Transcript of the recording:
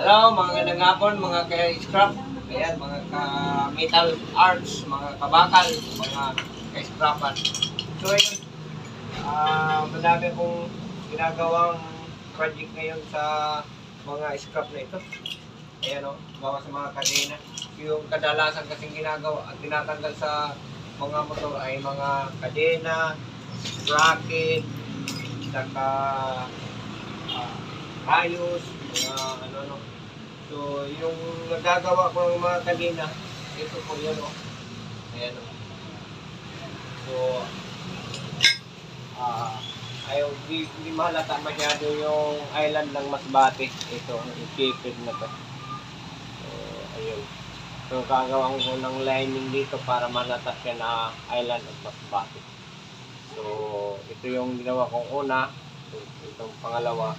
Hello, mga gandang hapon, mga ka-scrap. Ayan, mga ka-metal arts, mga kabakal, mga ka-scrapan. So, ayun, madami kong ginagawang project ngayon sa mga scrap na ito. Ayan o, gawa sa mga kadena. Yung kadalasan kasing ginagawa at tinatanggal sa mga motor ay mga kadena, sprocket, saka ayos, mga ano. So, yung nagagawa ko ng mga kadena, ito po yun o. Ayan o. So, ayaw, hindi mahalata masyado yung island ng Masbate. Ito, yung Kipid na to. So, ayun. So, gagawin ko ng lining dito para malata siya na island of Masbate. So, ito yung ginawa kong una. So, itong pangalawa.